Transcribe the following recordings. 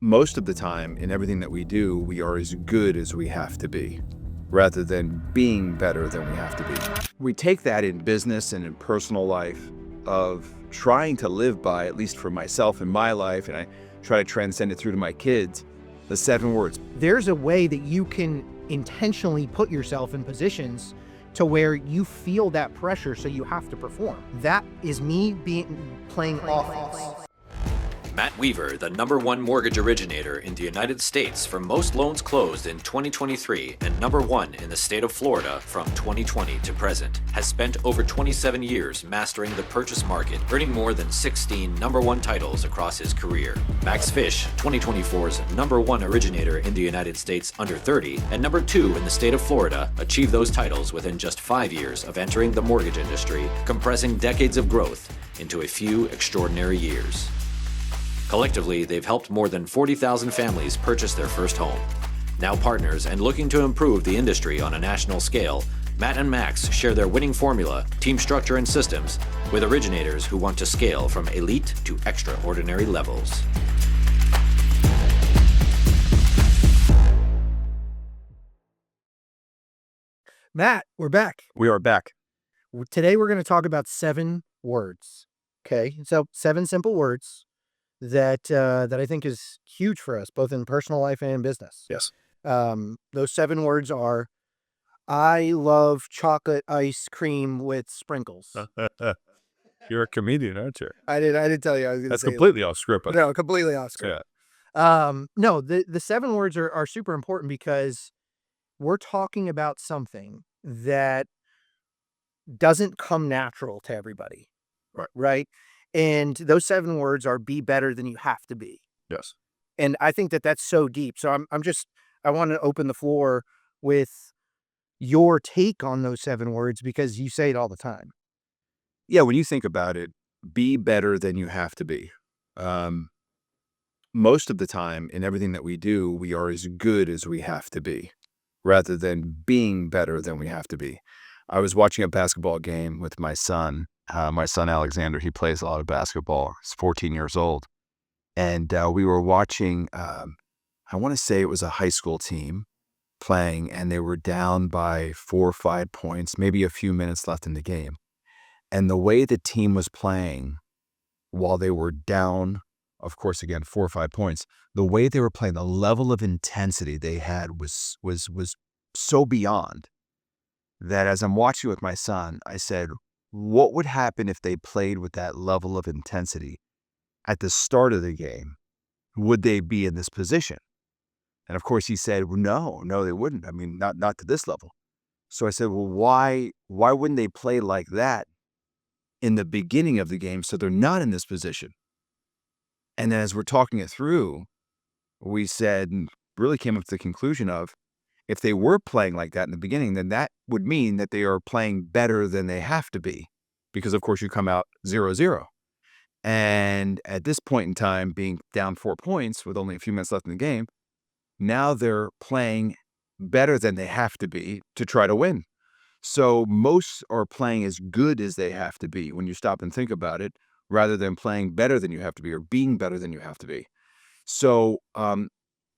Most of the time, in everything that we do, we are as good as we have to be, rather than being better than we have to be. We take that in business and in personal life of trying to live by, at least for myself in my life, and I try to transcend it through to my kids, the 7 words. There's a way that you can intentionally put yourself in positions to where you feel that pressure, so you have to perform. That is me playing offense. Matt Weaver, the #1 mortgage originator in the United States for most loans closed in 2023 and #1 in the state of Florida from 2020 to present, has spent over 27 years mastering the purchase market, earning more than 16 #1 titles across his career. Max Fisch, 2024's #1 originator in the United States under 30 and #2 in the state of Florida, achieved those titles within just 5 years of entering the mortgage industry, compressing decades of growth into a few extraordinary years. Collectively, they've helped more than 40,000 families purchase their first home. Now partners and looking to improve the industry on a national scale, Matt and Max share their winning formula, team structure, and systems with originators who want to scale from elite to extraordinary levels. Matt, we're back. We are back. Today we're going to talk about 7 words. Okay, so 7 simple words that I think is huge for us, both in personal life and business. Yes. Those 7 words are: I love chocolate ice cream with sprinkles. You're a comedian, aren't you? I did tell you I was going to That's say completely off script. that. No, completely off script. No, the 7 words are super important because we're talking about something that doesn't come natural to everybody. Right? And those 7 words are: be better than you have to be. Yes. And I think that that's so deep. So I want to open the floor with your take on those 7 words, because you say it all the time. Yeah, when you think about it, be better than you have to be. Most of the time, in everything that we do, we are as good as we have to be, rather than being better than we have to be. I was watching a basketball game with my son. My son, Alexander, he plays a lot of basketball. He's 14 years old. And we were watching, I want to say it was a high school team playing, and they were down by 4 or 5 points, maybe a few minutes left in the game. And the way the team was playing while they were down, of course, again, 4 or 5 points, the way they were playing, the level of intensity they had was so beyond that as I'm watching with my son, I said, what would happen if they played with that level of intensity at the start of the game? Would they be in this position? And of course he said, no, they wouldn't. I mean, not to this level. So I said, well, why wouldn't they play like that in the beginning of the game so they're not in this position? And then as we're talking it through, we said, and really came up to the conclusion of, if they were playing like that in the beginning, then that would mean that they are playing better than they have to be, because of course you come out 0-0. And at this point in time, being down 4 points with only a few minutes left in the game, now they're playing better than they have to be to try to win. So most are playing as good as they have to be when you stop and think about it, rather than playing better than you have to be or being better than you have to be. So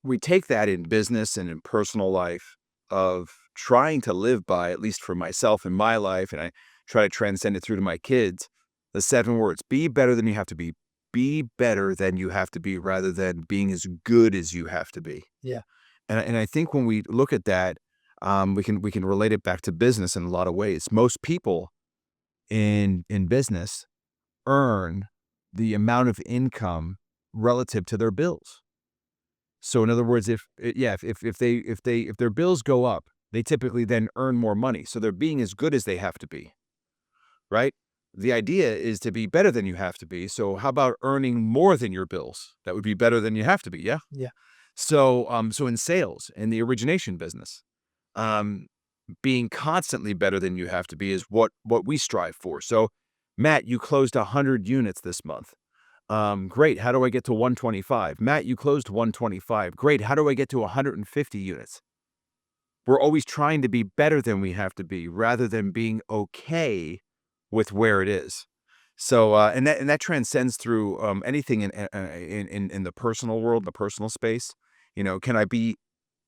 we take that in business and in personal life of trying to live by, at least for myself in my life, and I try to transcend it through to my kids, the 7 words: be better than you have to be. Be better than you have to be, rather than being as good as you have to be. Yeah. And I think when we look at that, we can relate it back to business in a lot of ways. Most people in business earn the amount of income relative to their bills. So in other words, if their bills go up, they typically then earn more money. So they're being as good as they have to be, right? The idea is to be better than you have to be. So how about earning more than your bills? That would be better than you have to be. Yeah. Yeah. So in sales, in the origination business, being constantly better than you have to be is what we strive for. So Matt, you closed 100 units this month. Great. How do I get to 125? Matt, you closed 125. Great. How do I get to 150 units? We're always trying to be better than we have to be, rather than being okay with where it is. So, and that transcends through anything in the personal world, the personal space. Can I be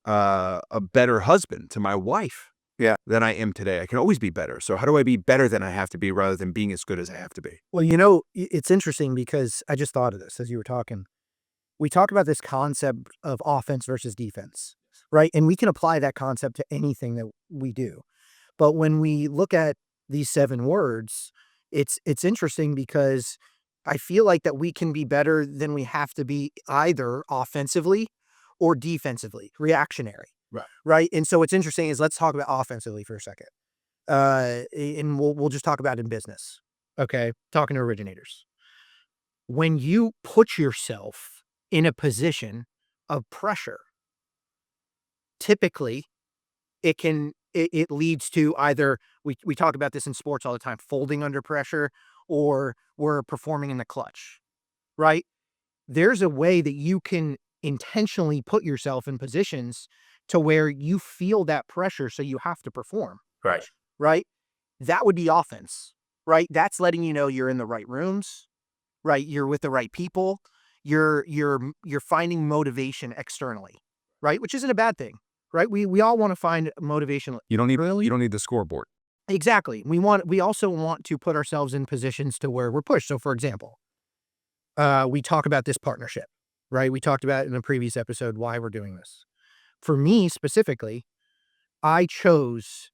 a better husband to my wife than I am today? I can always be better. So how do I be better than I have to be rather than being as good as I have to be? Well, it's interesting because I just thought of this as you were talking. We talk about this concept of offense versus defense, right? And we can apply that concept to anything that we do. But when we look at these 7 words, it's interesting because I feel like that we can be better than we have to be either offensively or defensively, reactionary. Right. Right. And so what's interesting is let's talk about offensively for a second. And we'll just talk about in business. Okay. Talking to originators. When you put yourself in a position of pressure, typically it leads to either we talk about this in sports all the time, folding under pressure, or we're performing in the clutch, right? There's a way that you can intentionally put yourself in positions to where you feel that pressure, so you have to perform, Right. right? That would be offense, right? That's letting you know you're in the right rooms, right? You're with the right people. You're finding motivation externally, right? Which isn't a bad thing, right? We all want to find motivation. You don't need the scoreboard. Exactly. We also want to put ourselves in positions to where we're pushed. So for example, we talk about this partnership, right? We talked about in a previous episode why we're doing this. For me specifically, I chose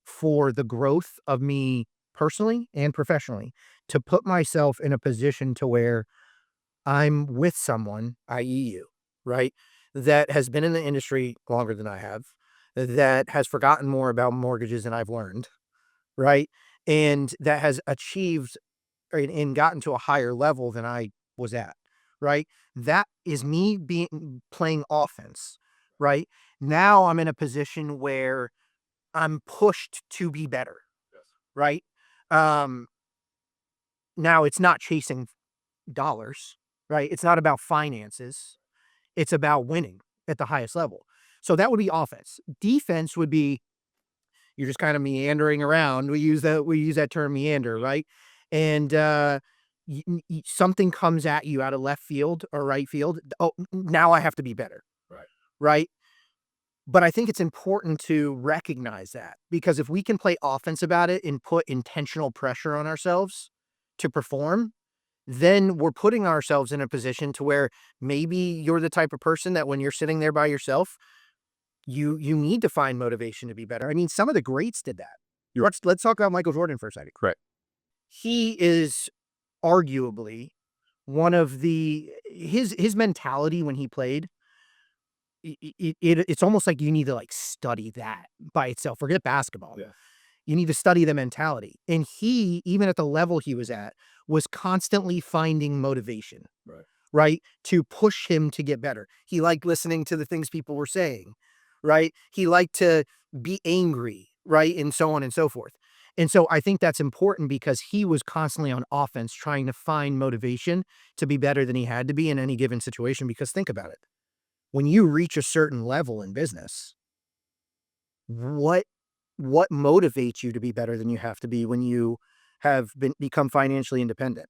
for the growth of me personally and professionally to put myself in a position to where I'm with someone, i.e. you, right? That has been in the industry longer than I have, that has forgotten more about mortgages than I've learned, right? And that has achieved and gotten to a higher level than I was at, right? That is me playing offense, right? Now I'm in a position where I'm pushed to be better, right? Um, Now it's not chasing dollars, right? It's not about finances. It's about winning at the highest level. So that would be offense. Defense would be you're just kind of meandering around. We use that term meander, right? And something comes at you out of left field or right field. Oh, now I have to be better. Right. Right. But I think it's important to recognize that because if we can play offense about it and put intentional pressure on ourselves to perform, then we're putting ourselves in a position to where maybe you're the type of person that when you're sitting there by yourself, you need to find motivation to be better. I mean, some of the greats did that. Let's talk about Michael Jordan for a second. Correct. He is arguably one of his mentality when he played. It's almost like you need to like study that by itself. Forget basketball. Yeah. You need to study the mentality. And he, even at the level he was at, was constantly finding motivation, right? To push him to get better. He liked listening to the things people were saying, right? He liked to be angry, right? And so on and so forth. And so I think that's important because he was constantly on offense trying to find motivation to be better than he had to be in any given situation. Because think about it. When you reach a certain level in business, what motivates you to be better than you have to be when you have become financially independent,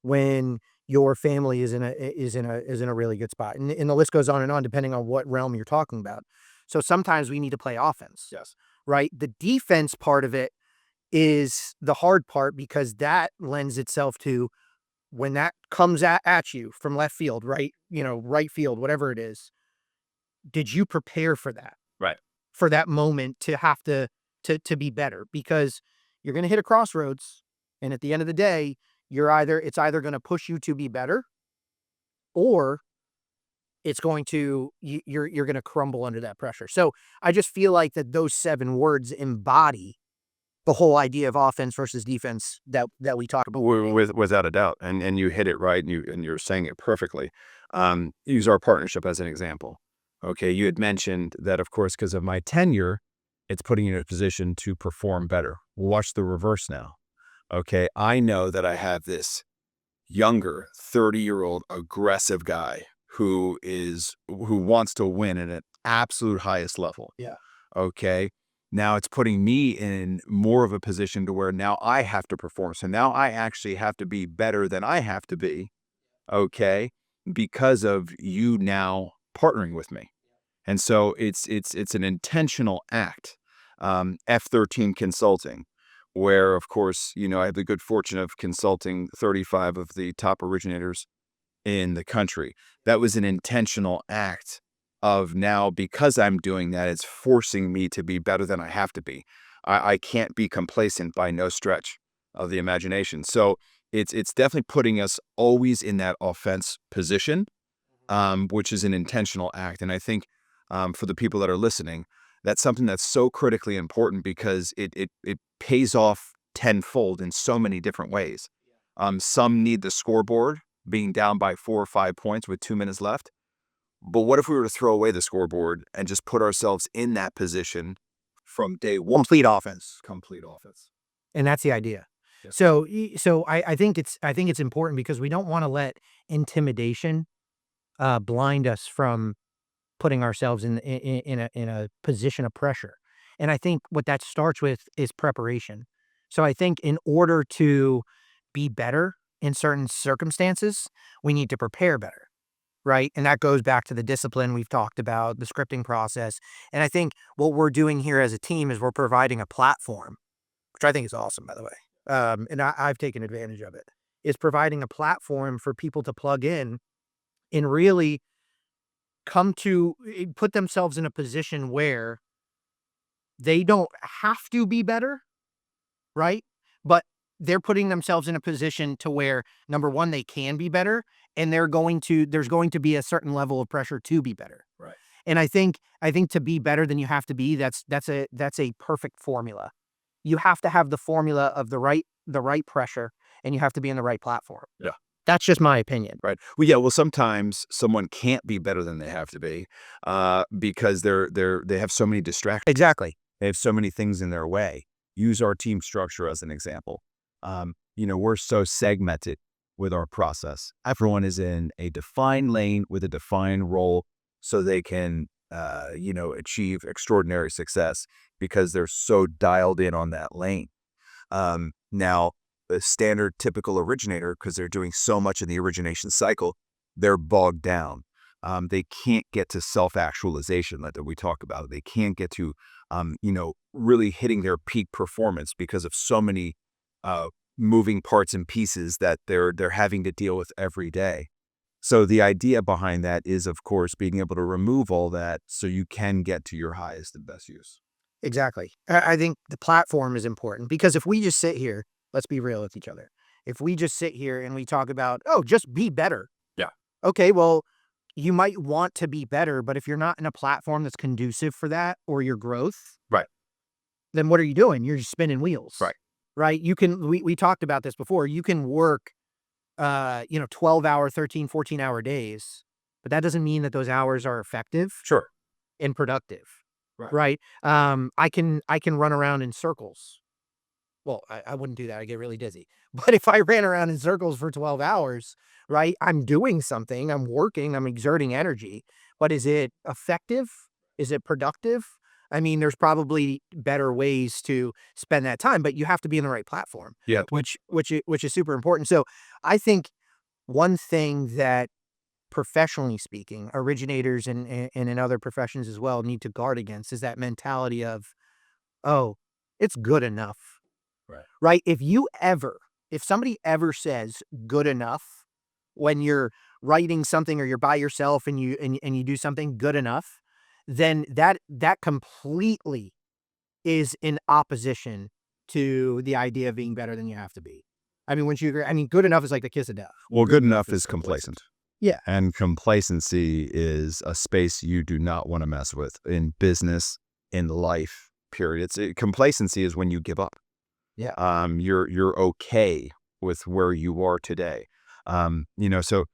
when your family is in a really good spot, and the list goes on and on depending on what realm you're talking about. So sometimes we need to play offense. Yes. Right. The defense part of it is the hard part because that lends itself to when that comes at you from left field, right? Right field, whatever it is. Did you prepare for that? Right. For that moment to have to be better because you're going to hit a crossroads. And at the end of the day, it's either going to push you to be better or it's going to, you're going to crumble under that pressure. So I just feel like that those 7 words embody the whole idea of offense versus defense that we talk about. Without a doubt. And you hit it right. And you're saying it perfectly. Use our partnership as an example. Okay. You had mentioned that, of course, because of my tenure, it's putting you in a position to perform better. Watch the reverse now. Okay. I know that I have this younger 30-year-old aggressive guy who wants to win at an absolute highest level. Yeah. Okay. Now it's putting me in more of a position to where now I have to perform. So now I actually have to be better than I have to be, okay, because of you now partnering with me. And so it's an intentional act. F13 Consulting, where of course, I have the good fortune of consulting 35 of the top originators in the country. That was an intentional act of now, because I'm doing that, it's forcing me to be better than I have to be. I can't be complacent by no stretch of the imagination. So it's definitely putting us always in that offense position, which is an intentional act. And I think for the people that are listening, that's something that's so critically important because it pays off tenfold in so many different ways. Some need the scoreboard being down by 4 or 5 points with 2 minutes left. But what if we were to throw away the scoreboard and just put ourselves in that position from day one? Complete offense. Complete offense. And that's the idea. Yeah. So I think it's important because we don't want to let intimidation blind us from putting ourselves in a position of pressure. And I think what that starts with is preparation. So I think in order to be better in certain circumstances, we need to prepare better, right? And that goes back to the discipline we've talked about, the scripting process. And I think what we're doing here as a team is we're providing a platform, which I think is awesome, by the way. And I've taken advantage of it, is providing a platform for people to plug in and really put themselves in a position where they don't have to be better, right? But they're putting themselves in a position to where, number one, they can be better, and there's going to be a certain level of pressure to be better. Right. And I think to be better than you have to be, that's a perfect formula. You have to have the formula of the right pressure, and you have to be in the right platform. Yeah. That's just my opinion. Right. Well, yeah. Well, sometimes someone can't be better than they have to be because they have so many distractions. Exactly. They have so many things in their way. Use our team structure as an example. We're so segmented with our process. Everyone is in a defined lane with a defined role so they can, achieve extraordinary success because they're so dialed in on that lane. Now, the standard typical originator, because they're doing so much in the origination cycle, they're bogged down. They can't get to self-actualization that we talk about. They can't get to, really hitting their peak performance because of so many moving parts and pieces that they're having to deal with every day. So the idea behind that is, of course, being able to remove all that so you can get to your highest and best use. Exactly. I think the platform is important because if we just sit here, let's be real with each other. If we just sit here and we talk about, just be better. Yeah. Okay, well, you might want to be better, but if you're not in a platform that's conducive for that or your growth, Right. then what are you doing? You're just spinning wheels. Right. Right. We talked about this before. You can work, 12-hour, 13, 14-hour days, but that doesn't mean that those hours are effective Sure. and productive. Right. I can run around in circles. Well, I wouldn't do that. I get really dizzy. But if I ran around in circles for 12 hours, right, I'm doing something, I'm working, I'm exerting energy. But is it effective? Is it productive? I mean, there's probably better ways to spend that time, but you have to be in the right platform. Yeah. Which is super important. So I think one thing that, professionally speaking, originators and in other professions as well need to guard against is that mentality of, it's good enough. Right? If somebody ever says good enough when you're writing something or you're by yourself and you do something good enough, then that completely is in opposition to the idea of being better than you have to be. I mean, wouldn't you agree? I mean, good enough is like the kiss of death. Well, good enough is complacent. Yeah. And complacency is a space you do not want to mess with in business, in life, period. Complacency is when you give up. Yeah. You're okay with where you are today. So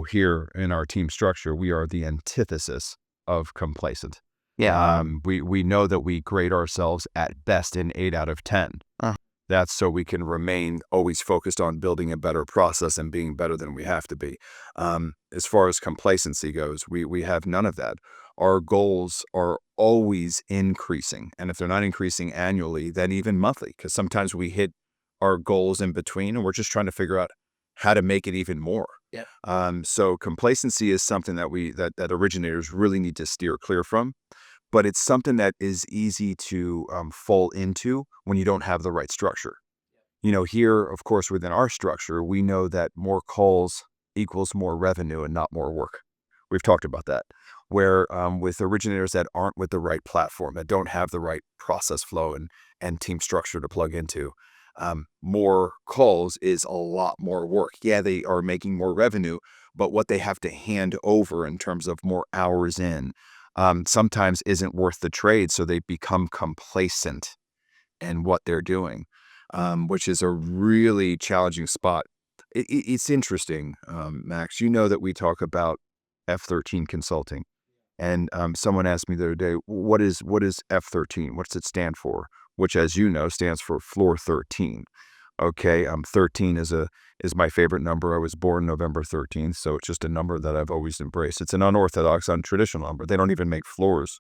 here in our team structure, we are the antithesis of complacent. Yeah. We know that we grade ourselves at best in 8 out of 10. That's so we can remain always focused on building a better process and being better than we have to be. As far as complacency goes, we have none of that. Our goals are always increasing. And if they're not increasing annually, then even monthly, because sometimes we hit our goals in between and we're just trying to figure out how to make it even more. Yeah. So complacency is something that originators really need to steer clear from, but it's something that is easy to fall into when you don't have the right structure. Here, of course, within our structure, we know that more calls equals more revenue and not more work. We've talked about that. Where with originators that aren't with the right platform, that don't have the right process flow and team structure to plug into, more calls is a lot more work. Yeah, they are making more revenue, but what they have to hand over in terms of more hours in sometimes isn't worth the trade. So they become complacent in what they're doing, which is a really challenging spot. It's interesting, Max. You know that we talk about F13 consulting. And someone asked me the other day, what is F13? What's it stand for? Which, as you know, stands for floor 13. Okay, 13 is my favorite number. I was born November 13th, so it's just a number that I've always embraced. It's an unorthodox, untraditional number. They don't even make floors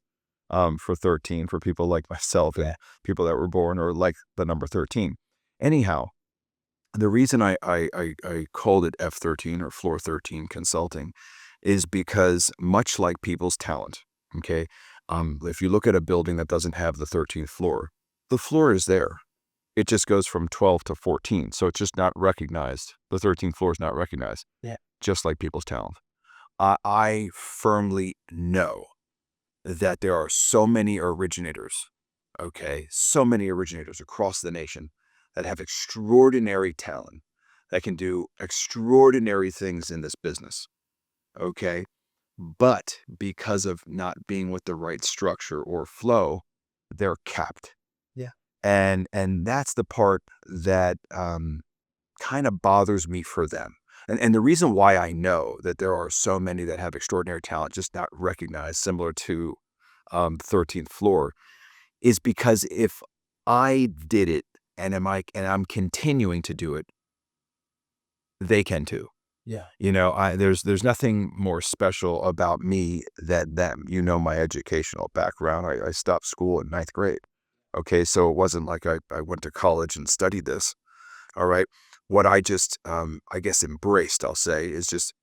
for 13 for people like myself and people that were born or like the number 13. Anyhow, the reason I called it F13 or floor 13 consulting is because much like people's talent, okay, if you look at a building that doesn't have the 13th floor, the floor is there. It just goes from 12 to 14. So it's just not recognized. The 13th floor is not recognized. Yeah. Just like people's talent. I firmly know that there are so many originators, okay, so many originators across the nation that have extraordinary talent, that can do extraordinary things in this business, okay? But because of not being with the right structure or flow, they're capped. Yeah. And that's the part that kind of bothers me for them. And the reason why I know that there are so many that have extraordinary talent just not recognized, similar to 13th floor, is because if I did it and I'm continuing to do it, they can too. Yeah. There's nothing more special about me than them. My educational background. I stopped school in ninth grade. Okay, so it wasn't like I went to college and studied this. All right. What I just, I guess, embraced, I'll say, is just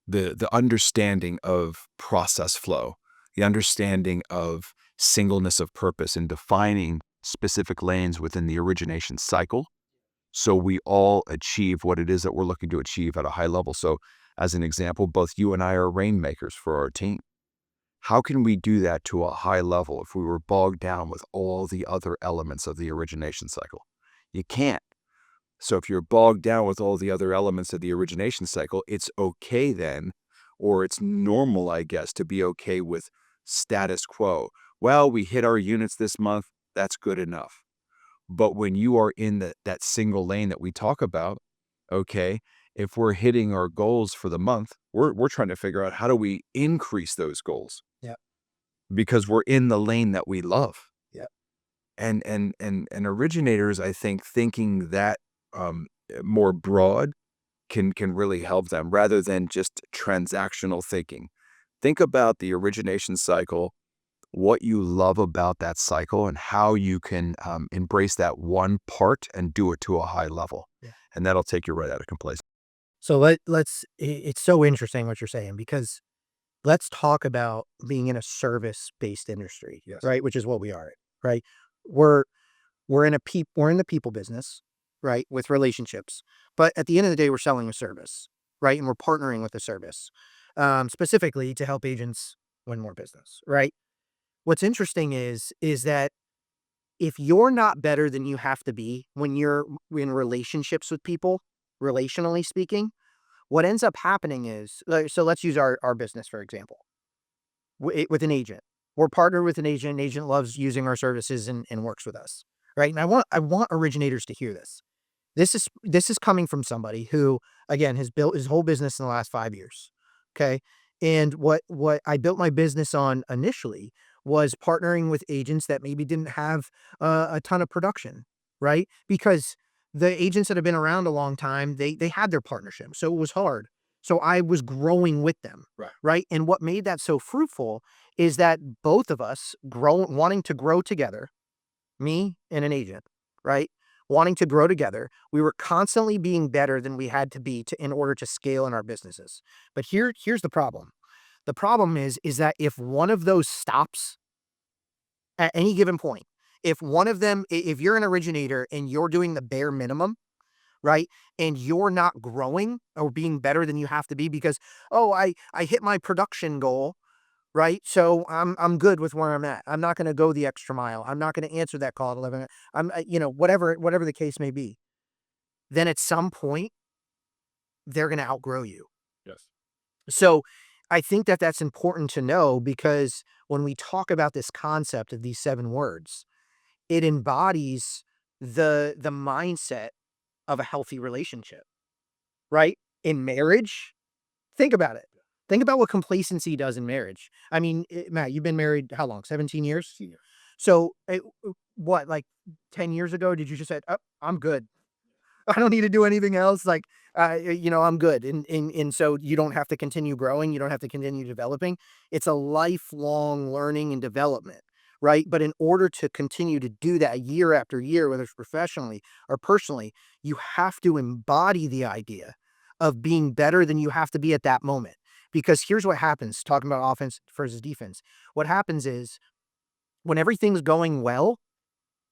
the understanding of process flow, the understanding of singleness of purpose and defining specific lanes within the origination cycle. So we all achieve what it is that we're looking to achieve at a high level. So as an example, both you and I are rainmakers for our team. How can we do that to a high level if we were bogged down with all the other elements of the origination cycle? You can't. So if you're bogged down with all the other elements of the origination cycle, it's okay then, or it's normal, I guess, to be okay with status quo. Well, we hit our units this month. That's good enough. But when you are in that single lane that we talk about, okay, if we're hitting our goals for the month, we're trying to figure out how do we increase those goals? Yeah. Because we're in the lane that we love. Yeah. And originators, I think, thinking that more broad can really help them rather than just transactional thinking. Think about the origination cycle, what you love about that cycle, and how you can embrace that one part and do it to a high level. Yeah. And that'll take you right out of complacency. So it's so interesting what you're saying, because let's talk about being in a service-based industry, Yes. right? Which is what we are, right? We're in the people business, right? With relationships, but at the end of the day, we're selling a service, right? And we're partnering with a service, specifically to help agents win more business, right? What's interesting is that if you're not better than you have to be when you're in relationships with people, relationally speaking, what ends up happening is, so let's use our business, for example, with an agent. We're partnered with an agent. An agent loves using our services and works with us, right? And I want originators to hear this. This is coming from somebody who, again, has built his whole business in the last 5 years. Okay. And what I built my business on initially was partnering with agents that maybe didn't have a ton of production. right? Because the agents that have been around a long time, they had their partnership, so it was hard. So I was growing with them, right? And what made that so fruitful is that both of us wanting to grow together, me and an agent, right? Wanting to grow together, we were constantly being better than we had to be in order to scale in our businesses. But here's the problem. The problem is that if one of those stops at any given point, if one of them, if you're an originator and you're doing the bare minimum, right? And you're not growing or being better than you have to be because, oh, I hit my production goal, right? So I'm good with where I'm at. I'm not going to go the extra mile. I'm not going to answer that call at 11. Whatever the case may be. Then at some point, they're going to outgrow you. Yes. So I think that that's important to know because when we talk about this concept of these 7 words, it embodies the mindset of a healthy relationship, right? In marriage, think about it. Think about what complacency does in marriage. I mean, Matt, you've been married how long? 17 years? Yeah. So, what, like 10 years ago, did you just say, oh, I'm good. I don't need to do anything else. Like, I'm good. And so you don't have to continue growing. You don't have to continue developing. It's a lifelong learning and development, right? But in order to continue to do that year after year, whether it's professionally or personally, you have to embody the idea of being better than you have to be at that moment. Because here's what happens, talking about offense versus defense. What happens is when everything's going well,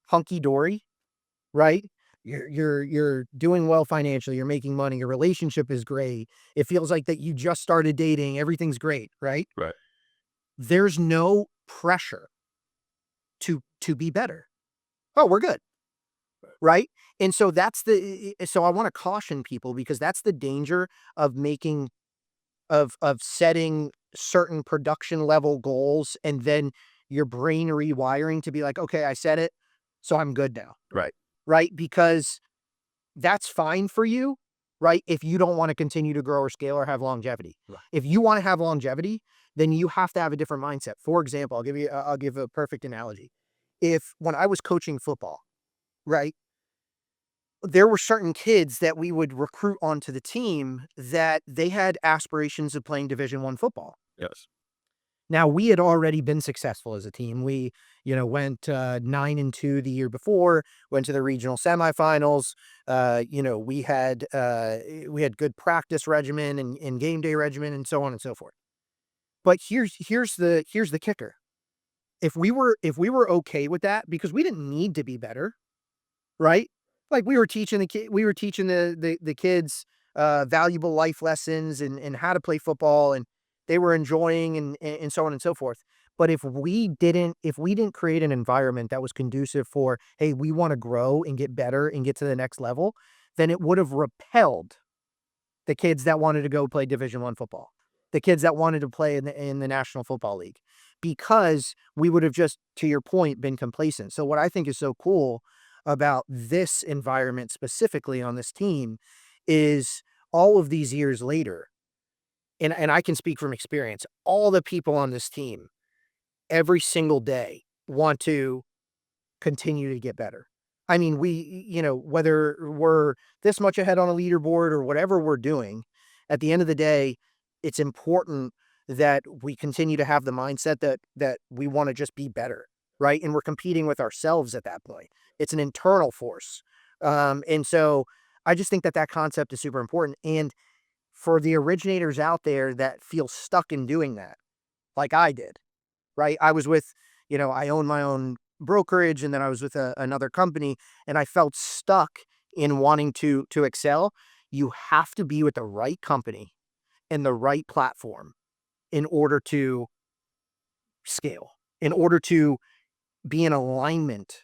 hunky dory, right? You're doing well financially, you're making money, your relationship is great. It feels like that you just started dating, everything's great, right? Right. There's no pressure to be better. Oh, we're good. Right? And so so I want to caution people because that's the danger of making of setting certain production level goals and then your brain rewiring to be like, okay, I said it, so I'm good now. Right. Right? Because that's fine for you, right? If you don't want to continue to grow or scale or have longevity. Right. If you want to have longevity, then you have to have a different mindset. For example, I'll give a perfect analogy. If when I was coaching football, right? There were certain kids that we would recruit onto the team that they had aspirations of playing Division I football. Yes. Now, we had already been successful as a team. We, went 9-2 the year before, went to the regional semifinals. We had good practice regimen and game day regimen and so on and so forth. But here's the kicker. If we were okay with that, because we didn't need to be better, right? Like we were teaching the kids valuable life lessons and how to play football, and they were enjoying and so on and so forth. But if we didn't create an environment that was conducive for, hey, we want to grow and get better and get to the next level, then it would have repelled the kids that wanted to go play Division I football, the kids that wanted to play in the National Football League, because we would have just, to your point, been complacent. So what I think is so cool about this environment specifically on this team is all of these years later, and I can speak from experience, all the people on this team every single day want to continue to get better. I mean, whether we're this much ahead on a leaderboard or whatever we're doing, at the end of the day, it's important that we continue to have the mindset that we want to just be better, right? And we're competing with ourselves at that point. It's an internal force. And so I just think that concept is super important. And for the originators out there that feel stuck in doing that, like I did, right? I was with, I own my own brokerage and then I was with another company and I felt stuck in wanting to excel. You have to be with the right company and the right platform in order to scale, in order to be in alignment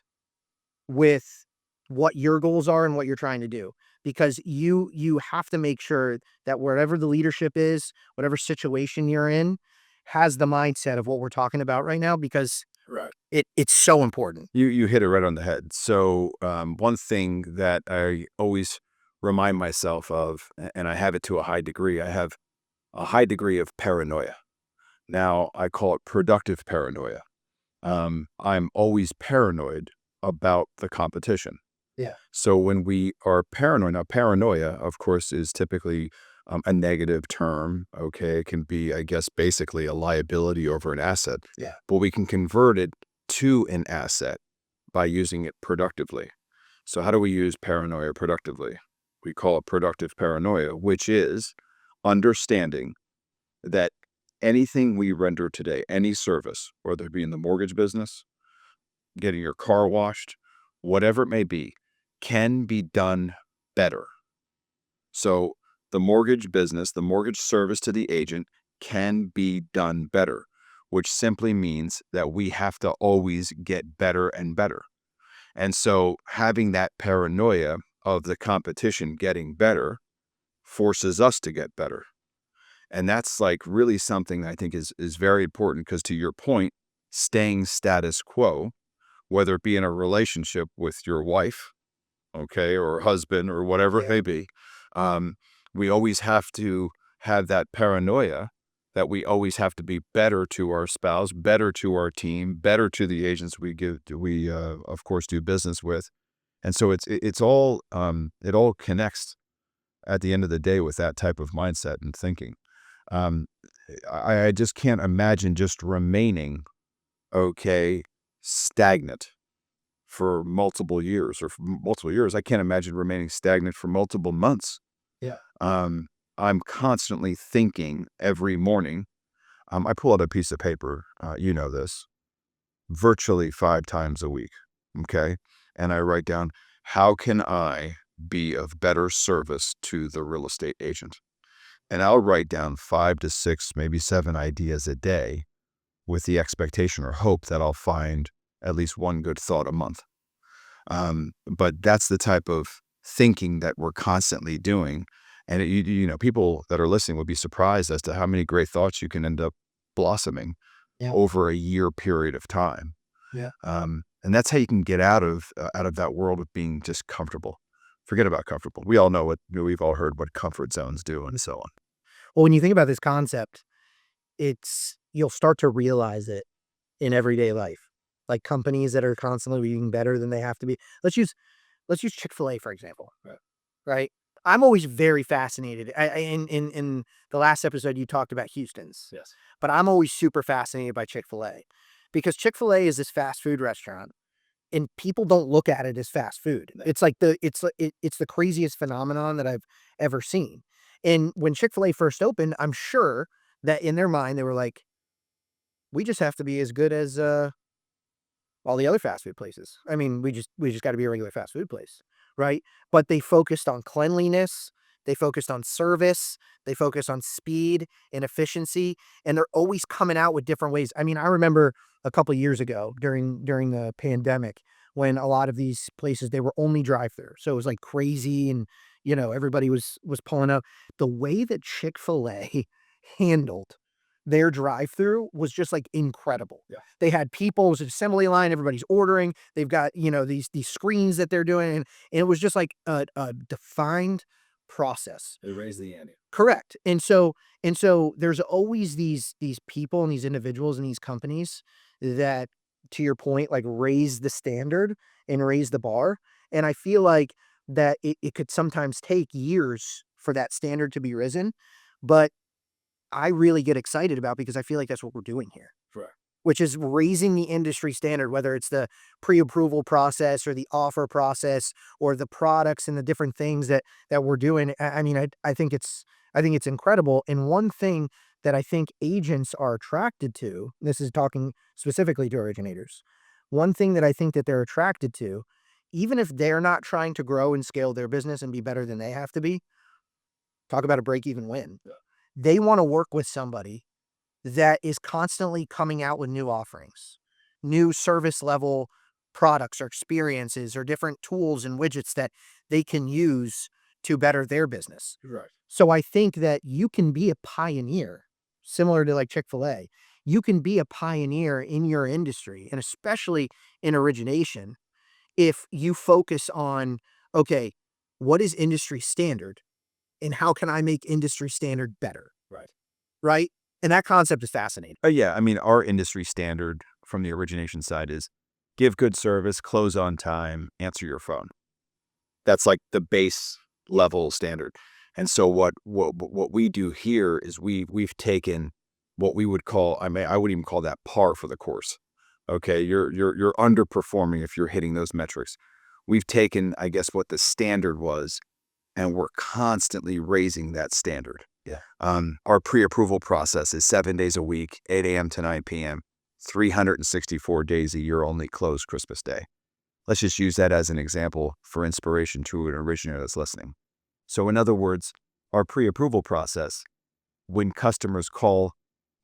with what your goals are and what you're trying to do. Because you have to make sure that wherever the leadership is, whatever situation you're in, has the mindset of what we're talking about right now, because Right. It's so important. You hit it right on the head. So one thing that I always remind myself of, and I have it to a high degree, I have a high degree of paranoia. Now I call it productive paranoia. I'm always paranoid about the competition. Yeah. So when we are paranoid, now paranoia, of course, is typically a negative term. Okay. It can be, I guess, basically a liability over an asset, Yeah. but we can convert it to an asset by using it productively. So how do we use paranoia productively? We call it productive paranoia, which is understanding that anything we render today, any service, whether it be in the mortgage business, getting your car washed, whatever it may be, can be done better. So the mortgage business, the mortgage service to the agent can be done better, which simply means that we have to always get better and better. And so having that paranoia of the competition getting better forces us to get better. And that's like really something that I think is very important because to your point, staying status quo, whether it be in a relationship with your wife, okay, or husband or whatever it Yeah. may be, um, we always have to have that paranoia that we always have to be better to our spouse, better to our team, better to the agents we of course do business with. And so it's all it all connects at the end of the day with that type of mindset and thinking. Um, I just can't imagine just remaining okay stagnant for multiple years or for multiple years. I can't imagine remaining stagnant for multiple months. Yeah. Um, I'm constantly thinking every morning. I pull out a piece of paper. You know this, virtually 5 times a week. Okay, and I write down how can I be of better service to the real estate agent, and I'll write down 5 to 6, maybe 7 ideas a day, with the expectation or hope that I'll find at least one good thought a month. But that's the type of thinking that we're constantly doing. And you know, people that are listening would be surprised as to how many great thoughts you can end up blossoming Yeah. over a year period of time. Yeah. And that's how you can get out of that world of being just comfortable. Forget about comfortable. We all know we've all heard what comfort zones do and so on. Well, when you think about this concept, you'll start to realize it in everyday life. Like companies that are constantly being better than they have to be. Let's use Chick-fil-A, for example. Right? I'm always very fascinated. In the last episode, you talked about Houston's. Yes. But I'm always super fascinated by Chick-fil-A because Chick-fil-A is this fast food restaurant and people don't look at it as fast food. No. It's the craziest phenomenon that I've ever seen. And when Chick-fil-A first opened, I'm sure that in their mind they were like, we just have to be as good as all the other fast food places. I mean, we just got to be a regular fast food place, right? But they focused on cleanliness, they focused on service, they focused on speed and efficiency, and they're always coming out with different ways. I mean, I remember a couple of years ago during the pandemic when a lot of these places they were only drive-through. So it was like crazy and everybody was pulling up. The way that Chick-fil-A handled their drive-through was just like incredible. Yeah. They had people, it was an assembly line, everybody's ordering. They've got, these screens that they're doing, and it was just like a defined process. They raise the ante. Correct. And so there's always these people and these individuals and these companies that, to your point, like raise the standard and raise the bar. And I feel like that it could sometimes take years for that standard to be risen, but I really get excited about because I feel like that's what we're doing here, Correct. which is raising the industry standard, whether it's the pre-approval process or the offer process or the products and the different things that we're doing. I mean, I think it's incredible. And one thing that I think agents are attracted to, this is talking specifically to originators, one thing that I think that they're attracted to, even if they're not trying to grow and scale their business and be better than they have to be, talk about a break-even win. Yeah. They want to work with somebody that is constantly coming out with new offerings, new service level products or experiences or different tools and widgets that they can use to better their business. Right. So I think that you can be a pioneer, similar to like Chick-fil-A. You can be a pioneer in your industry, and especially in origination, if you focus on, okay, what is industry standard and how can I make industry standard better? Right. Right? And that concept is fascinating. Yeah, I mean, our industry standard from the origination side is give good service, close on time, answer your phone. That's like the base level standard. And so what we do here is we've taken what we would call, I would even call that par for the course. Okay, you're underperforming if you're hitting those metrics. We've taken, I guess, what the standard was, and we're constantly raising that standard. Yeah. Our pre-approval process is 7 days a week, 8 a.m. to 9 p.m., 364 days a year, only closed Christmas Day. Let's just use that as an example for inspiration to an originator that's listening. So in other words, our pre-approval process, when customers call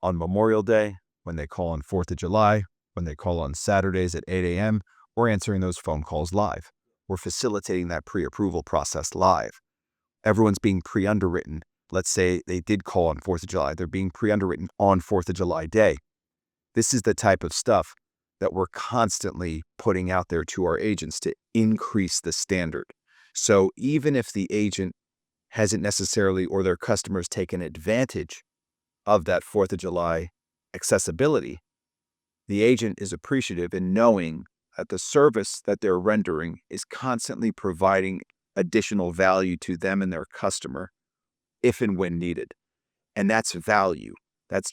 on Memorial Day, when they call on 4th of July, when they call on Saturdays at 8 a.m., we're answering those phone calls live. We're facilitating that pre-approval process live. Everyone's being pre-underwritten. Let's say they did call on 4th of July. They're being pre-underwritten on 4th of July day. This is the type of stuff that we're constantly putting out there to our agents to increase the standard. So even if the agent hasn't necessarily, or their customers taken advantage of that 4th of July accessibility, the agent is appreciative in knowing that the service that they're rendering is constantly providing additional value to them and their customer if and when needed. And that's value. That's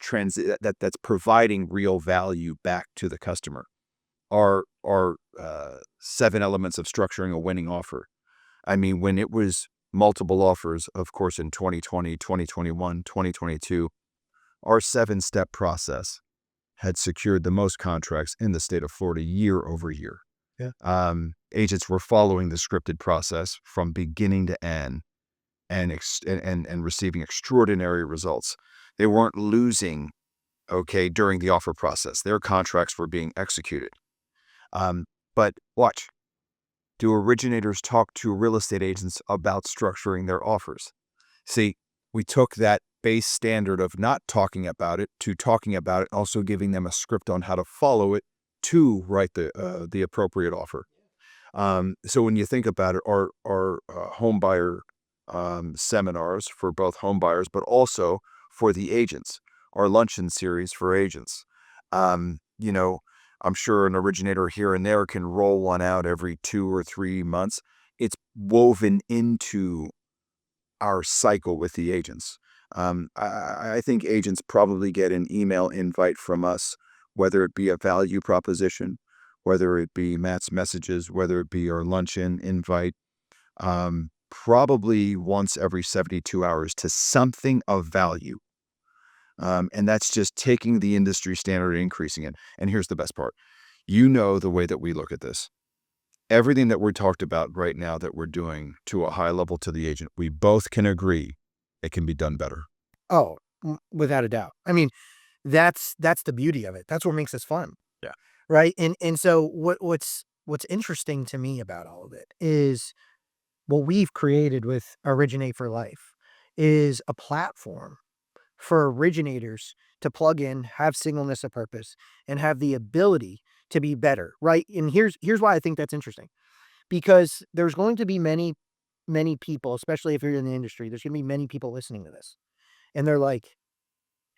that's providing real value back to the customer. Our 7 elements of structuring a winning offer. I mean, when it was multiple offers, of course, in 2020, 2021, 2022, our 7-step process had secured the most contracts in the state of Florida year over year. Yeah. Agents were following the scripted process from beginning to end and receiving extraordinary results. They weren't losing, okay, during the offer process. Their contracts were being executed. But watch. Do originators talk to real estate agents about structuring their offers? See, we took that base standard of not talking about it to talking about it, also giving them a script on how to follow it to write the appropriate offer. So when you think about it, our home buyer seminars for both home buyers, but also for the agents, our luncheon series for agents. You know, I'm sure an originator here and there can roll one out every 2 or 3 months. It's woven into our cycle with the agents. I think agents probably get an email invite from us, whether it be a value proposition, whether it be Matt's messages, whether it be our luncheon invite, probably once every 72 hours to something of value. And that's just taking the industry standard and increasing it. And here's the best part. You know the way that we look at this. Everything that we're talked about right now that we're doing to a high level to the agent, we both can agree it can be done better. Oh, without a doubt. I mean, that's the beauty of it. That's what makes this fun. Yeah. Right. And so what's interesting to me about all of it is what we've created with Originate for Life is a platform for originators to plug in, have singleness of purpose, and have the ability to be better, right? And here's why I think that's interesting. Because there's going to be many, many people, especially if you're in the industry, there's going to be many people listening to this. And they're like,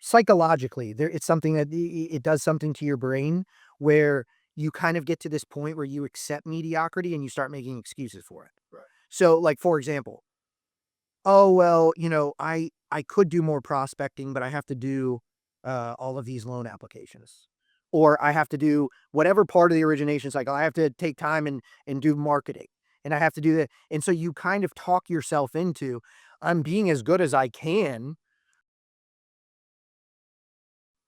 psychologically, it's something that it does something to your brain where you kind of get to this point where you accept mediocrity and you start making excuses for it. Right. So, like, for example, oh, well, I could do more prospecting, but I have to do all of these loan applications. Or I have to do whatever part of the origination cycle. I have to take time and do marketing. And I have to do that. And so you kind of talk yourself into, I'm being as good as I can.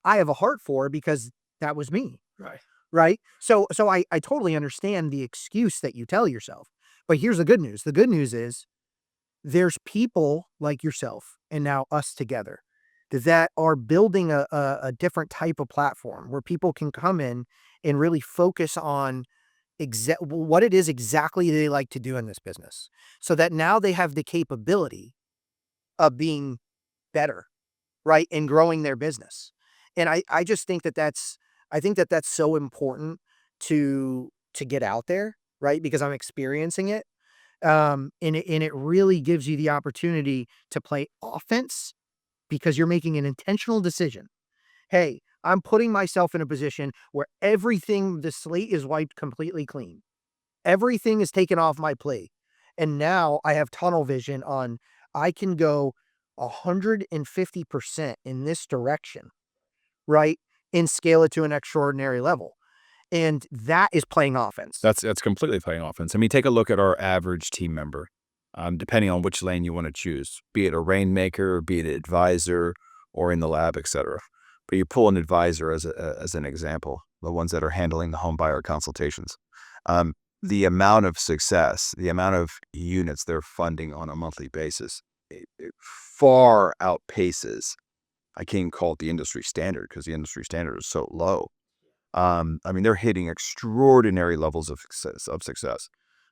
I have a heart for because that was me. Right. Right. So I totally understand the excuse that you tell yourself. But here's the good news. The good news is there's people like yourself and now us together that are building a different type of platform where people can come in and really focus on what it is exactly they like to do in this business, so that now they have the capability of being better, right, and growing their business. And I just think I think that that's so important to get out there, right, because I'm experiencing it. And it really gives you the opportunity to play offense because you're making an intentional decision. Hey, I'm putting myself in a position where the slate is wiped completely clean. Everything is taken off my plate. And now I have tunnel vision on, I can go 150% in this direction, right? And scale it to an extraordinary level. And that is playing offense. That's completely playing offense. I mean, take a look at our average team member, depending on which lane you want to choose, be it a rainmaker, be it an advisor, or in the lab, etc. But you pull an advisor as an example, the ones that are handling the home buyer consultations. The amount of success, the amount of units they're funding on a monthly basis, it far outpaces, I can't even call it the industry standard because the industry standard is so low. I mean, they're hitting extraordinary levels of success.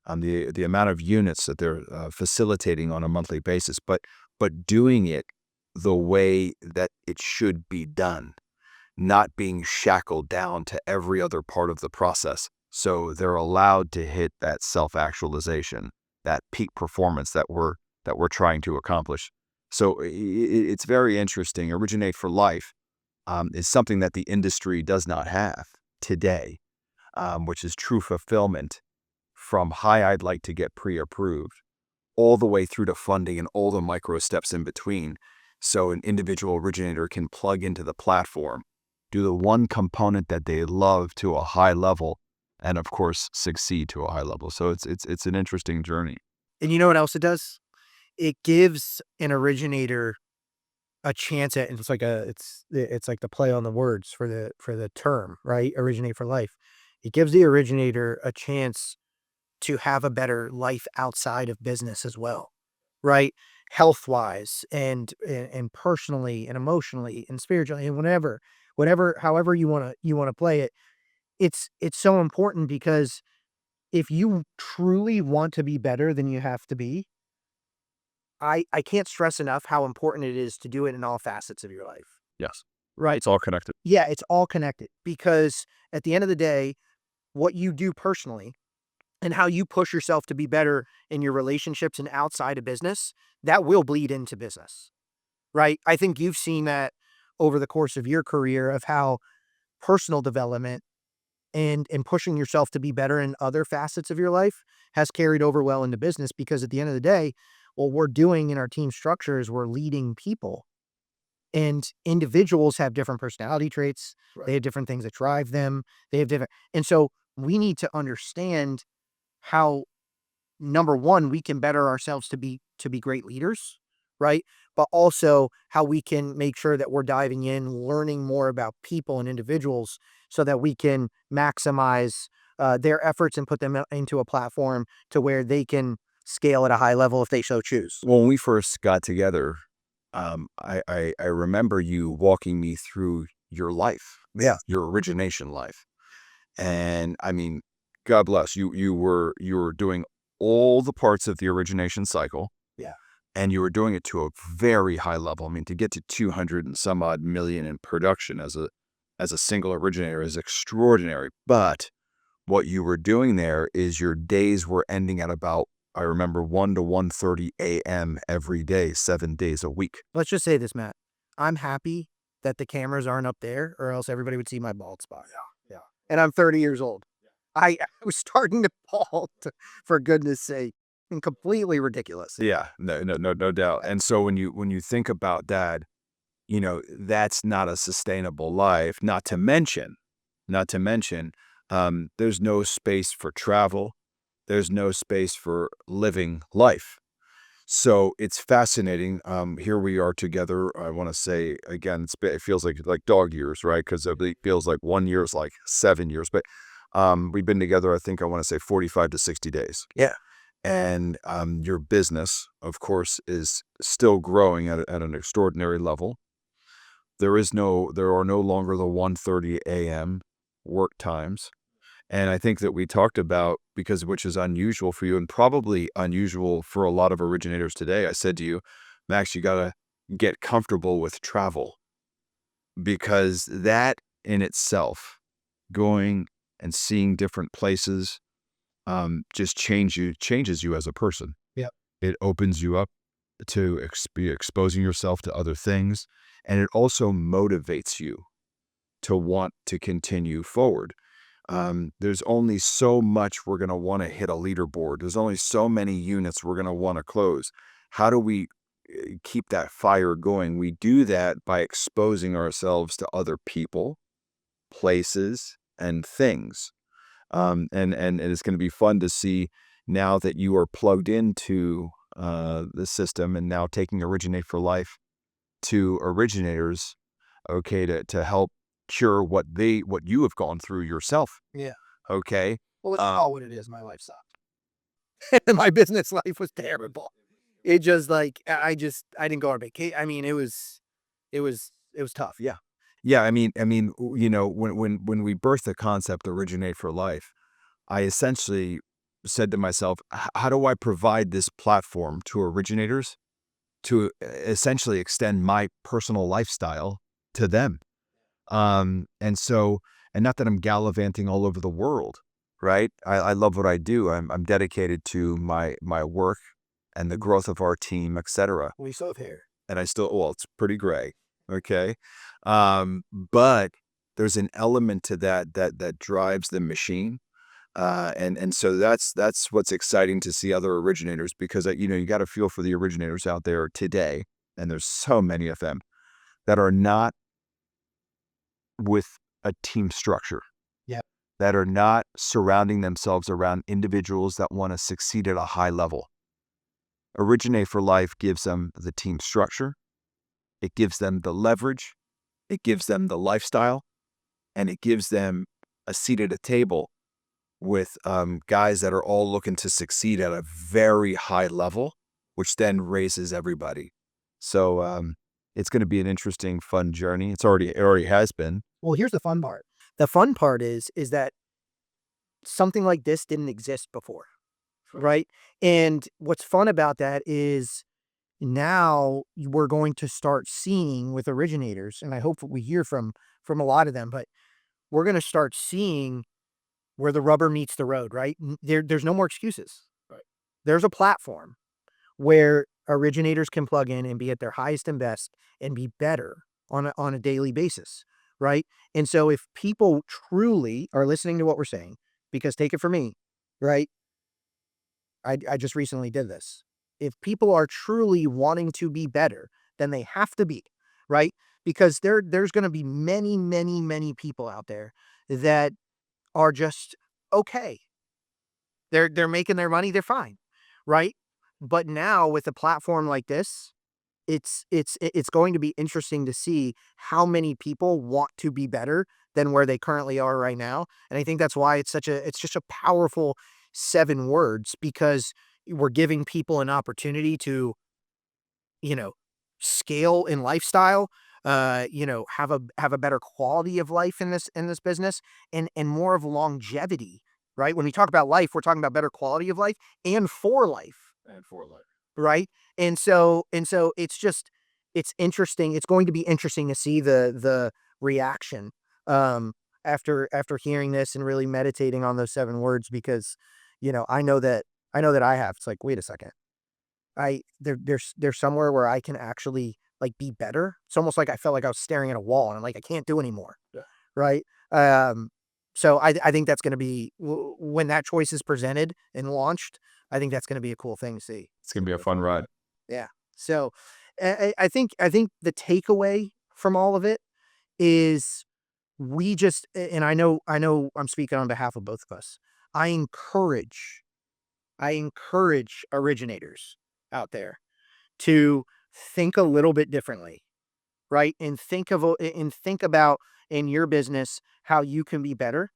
The amount of units that they're facilitating on a monthly basis, but doing it the way that it should be done, not being shackled down to every other part of the process. So they're allowed to hit that self-actualization, that peak performance that we're trying to accomplish. So it's very interesting. Originate for Life is something that the industry does not have today, which is true fulfillment from hi, I'd like to get pre-approved, all the way through to funding and all the micro steps in between. So an individual originator can plug into the platform, do the one component that they love to a high level, and of course, succeed to a high level. So it's an interesting journey. And you know what else it does? It gives an originator a chance at, and it's like the play on the words for the term, right? Originate for Life. It gives the originator a chance to have a better life outside of business as well, right? Health-wise and personally and emotionally and spiritually and however you want to play it. It's so important because if you truly want to be better than you have to be, I can't stress enough how important it is to do it in all facets of your life. Yes. Right. It's all connected. Yeah, it's all connected because at the end of the day, what you do personally and how you push yourself to be better in your relationships and outside of business, that will bleed into business, right? I think you've seen that over the course of your career of how personal development and pushing yourself to be better in other facets of your life has carried over well into business because at the end of the day, what we're doing in our team structure is we're leading people. And individuals have different personality traits. Right. They have different things that drive them. They have different, and so we need to understand how, number one, we can better ourselves to be great leaders, right? But also how we can make sure that we're diving in, learning more about people and individuals so that we can maximize their efforts and put them into a platform to where they can scale at a high level if they so choose. When we first got together, I remember you walking me through your life, your origination life. And I mean, God bless you. You were doing all the parts of the origination cycle. Yeah. And you were doing it to a very high level. I mean, to get to 200 and some odd million in production as a single originator is extraordinary. But what you were doing there is your days were ending at about, I remember, 1 to 1:30 a.m. every day, 7 days a week. Let's just say this, Matt. I'm happy that the cameras aren't up there or else everybody would see my bald spot. Yeah. And I'm 30 years old. I was starting to bald, for goodness sake, and completely ridiculous. Yeah, no doubt. And so when you think about that, you know, that's not a sustainable life. Not to mention, there's no space for travel. There's no space for living life. So it's fascinating. Here we are together. I want to say again, it feels like dog years, right? Because it feels like 1 year is like 7 years. But we've been together, I think I want to say 45 to 60 days. Yeah. And your business, of course, is still growing at an extraordinary level. There are no longer the 1:30 a.m. work times. And I think that we talked about, which is unusual for you and probably unusual for a lot of originators today. I said to you, Max, you got to get comfortable with travel because that in itself, going and seeing different places, just changes you as a person. Yep. It opens you up to be exposing yourself to other things. And it also motivates you to want to continue forward. There's only so much we're going to want to hit a leaderboard. There's only so many units we're going to want to close. How do we keep that fire going? We do that by exposing ourselves to other people, places, and things. And it's going to be fun to see now that you are plugged into the system and now taking Originate for Life to Originators, okay, to help cure what you have gone through yourself. Yeah. Okay. Well, it's all what it is. My life sucked. My business life was terrible. It just like I didn't go on vacation. I mean, it was tough. Yeah. Yeah, when we birthed the concept Originate for Life, I essentially said to myself, how do I provide this platform to originators to essentially extend my personal lifestyle to them? And not that I'm gallivanting all over the world, right? I love what I do. I'm dedicated to my work and the growth of our team, etc. We still have hair. And well, it's pretty gray. Okay. But there's an element to that drives the machine. And so that's what's exciting to see other originators, because you got to feel for the originators out there today, and there's so many of them that are not with a team structure. Yep. That are not surrounding themselves around individuals that want to succeed at a high level. Originate for Life gives them the team structure. It gives them the leverage. It gives them the lifestyle, and it gives them a seat at a table with guys that are all looking to succeed at a very high level, which then raises everybody. So it's going to be an interesting, fun journey. It already has been. Well, here's the fun part. The fun part is that something like this didn't exist before, right? And what's fun about that is now we're going to start seeing with originators, and I hope we hear from a lot of them, but we're going to start seeing where the rubber meets the road, right? There's no more excuses. Right. There's a platform where originators can plug in and be at their highest and best and be better on a daily basis, right? And so if people truly are listening to what we're saying, because take it from me, right? I just recently did this. If people are truly wanting to be better, then they have to be, right? Because there's going to be many, many, many people out there that are just okay. They're making their money, they're fine, right? But now with a platform like this, it's going to be interesting to see how many people want to be better than where they currently are right now. And I think that's why it's just a powerful 7 words, because we're giving people an opportunity to, scale in lifestyle, have a better quality of life in this business, and more of longevity, right? When we talk about life, we're talking about better quality of life and for life. Right. And so it's interesting. It's going to be interesting to see the reaction after hearing this and really meditating on those 7 words, because I know that I have. It's like, wait a second. There's somewhere where I can actually like be better. It's almost like I felt like I was staring at a wall and I'm like, I can't do anymore. Yeah. Right. So I think that's going to be, when that choice is presented and launched, I think that's going to be a cool thing to see. It's going to be a fun ride. Yeah. So I think the takeaway from all of it is, and I know I'm speaking on behalf of both of us. I encourage originators out there to think a little bit differently, right? And think about in your business how you can be better,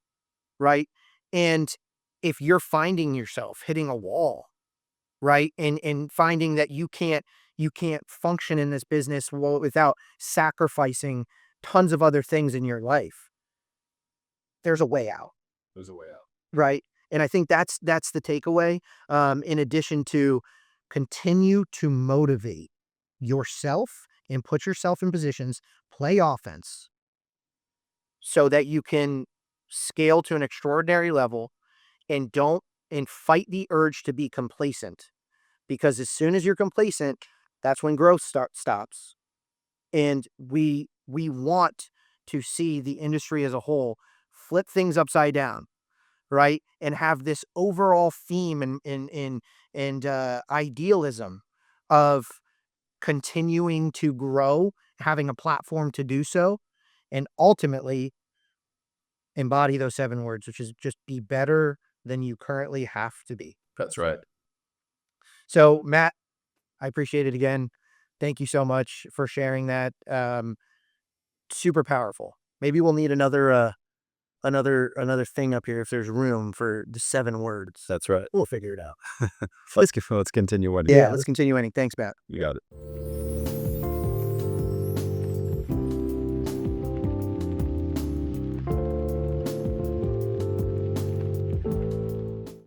right? And if you're finding yourself hitting a wall, right? And finding that you can't function in this business without sacrificing tons of other things in your life, there's a way out. There's a way out. Right. And I think that's the takeaway. In addition to continue to motivate yourself and put yourself in positions, play offense so that you can scale to an extraordinary level, and fight the urge to be complacent, because as soon as you're complacent, that's when growth stops. And we want to see the industry as a whole flip things upside down, right? And have this overall theme and idealism of continuing to grow, having a platform to do so, and ultimately embody those 7 words, which is just be better than you currently have to be. That's right. So, Matt, I appreciate it again. Thank you so much for sharing that. Super powerful. Maybe we'll need another thing up here if there's room for the 7 words. That's right. We'll figure it out. Let's continue. Yeah, let's continue. Thanks, Matt. You got it.